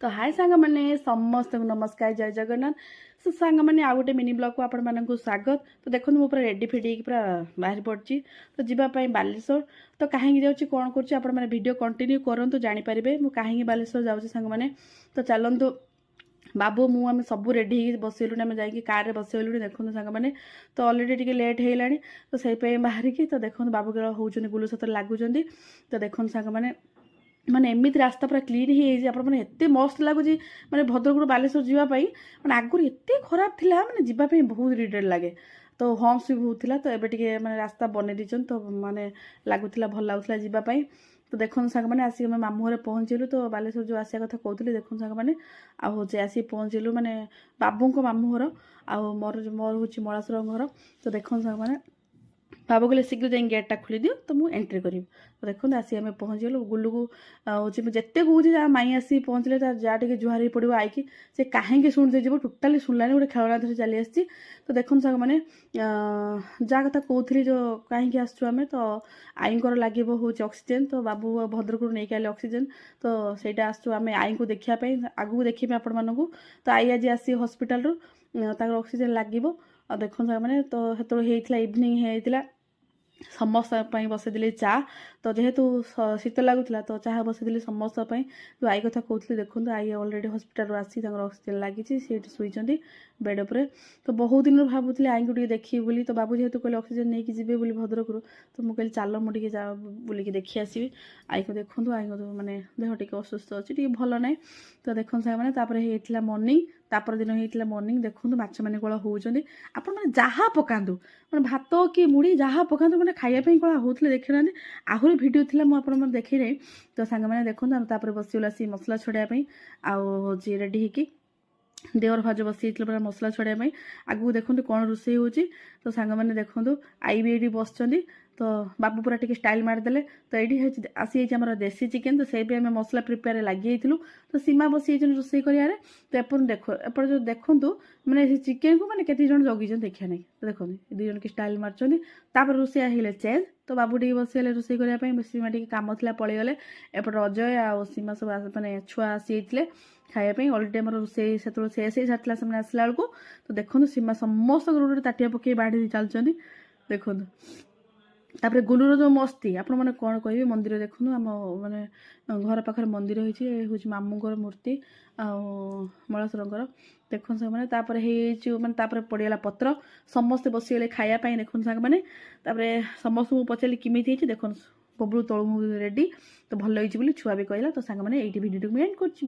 तो हाय सांग मैंने समस्त नमस्कार जय जगन्नाथ। सो सांग मैंने आ गए मिनी ब्लॉग को आपण मानक स्वागत। तो देखो मु पूरा रेडी फेडी पूरा बाहर पड़ी तो जीवाई बालेश्वर। तो कहीं जाऊँगी कौन कर वीडियो कंटिन्यू करूँ जानीपारे मुझे कहीं बालेश्वर जाऊँगी सांग मैंने। तो चलतु बाबू मु आम सब रेडी बसलुनि आम जा कार बसलुनि देखो सांग मैंने। तो अलरेडी टे लेट होगा तो से बाहर की तो देखो बाबू केवल होती गुलू सत लगुच। तो देखो सांग मैंने माने एमती रास्ता पूरा क्लीन ही एत मस्त लगुच माने भद्रकू बालेश्वर जावाई मैंने आगुरी एत खराब थी मैंने जीवाई बहुत इरिटेट लगे। तो हम्स भी बहुत थी तो ये माने रास्ता बनई दीचन तो माने लगुला भल लगुला जीवाई। तो देखो सांग मैंने आसिक मामू घर पहुँचलु तो बालेश्वर जो आसा कथा कहते देखो सांग मैंने आसे आसिक पहुँचलु माने बाबू को मामू घर आ मोर मोर हूँ मलासुर घर। तो देखो सांग मैंने बाबू कहले शीघ्र जाए गेटा खोली दियो तो मुझे एंट्री करी। तो देखो आसी आम पहुँचगलु गुलू को हूँ जिते कहूँ माई आसी पहुँचले जा टे जुहार ही पड़ो आईकी से कहीं शुणुते जीव टोटाली शुणलानी गोटे खेलना धरी चली आसी। तो देखो सांग मैंने जहाँ कथा कहती जो कहीं आसुँ तो आई लगे हूँ ऑक्सीजेन। तो बाबू भद्रक नहीं आए ऑक्सीजेन तो सहीटा आसुँ आम आई को देखापी आगू देखी आपण मानू। तो आई आज आसी हस्पिटाल ऑक्सीजेन लगे। देखो सांग मैंने तो होता इवनिंग होता समस्त बसई चा। तो जेहेतु शीत लगुला तो चाह बसई समस्त जो आई कथा कहती देखो आई अलरेडी हस्पिटाल आसी ऑक्सीजेन लगी सी शुई बेड पर। तो बहुत दिन भावुली आई को देखी बोली तो बाबू जेहेतु कहले ऑक्सीजेन नहीं जी भद्रक तो मुझे कहली चल मुझे जा बुलिकी देखी आसवि आई को देखूँ आई को माने देह टी असुस्थ अच्छी भल ना। तो देखो सांग मैंने होता मर्निंग तापर दिन होता मर्निंग देखो माछ मैंने कौन होती आपण मैंने जहाँ पकातु मैंने भात कि मुढ़ी जहाँ पकातु मैंने खायापी कौन होते देखी ना आहरी भिडियो थी मुझे देखी नहीं। तो सांग मैंने देखो बसगलु आसी मसला छड़ाई हूँ रेडी होगी देवर भाज बसी पूरा मसला छड़ाई आगू देखो कौन रोषे हो। तो सांग मैंने देखो आई भी ये बस तो बाबू पूरा टी स्टाइल मारिदे। तो ये आसी आम देसी चिकेन तो से भी आम मसला प्रिपेयर लगे। तो सीमा बसी रोषे कर तो एप देख एप जो देखूँ मैंने चिकेन को मैंने केते जन जगी देखा नहीं। तो देखो दुजन की स्टाइल मार्चर रोषे आइले चेंज। तो बाबू टी बसगले रोषे करने सीमा टी कम थी पलैगले एपट अजय आ सीमा सब मैंने छुआ आसी खायापी अलरेडी आम रोषे से शेष हो सारा से आसला बेलू। तो देखो सीमा समस्त गोटे ताटिया पकई बाढ़ी चलती देखो। तापर गुलूर जो मस्ती आपण मैंने कौन कह मंदिर देखूँ आम माने घर पाखे मंदिर हूँ मामूर मूर्ति मलासुर देखो सांग मैंने माने पड़गला पत्र समस्ते बसीगले खायापी देखो सांग मैंने समस्त को पचारि किमी देखो बबलू तलू रेडी तो भल छुआ भी कहला। तो सांग मैंने ये भिडियो एंड कर।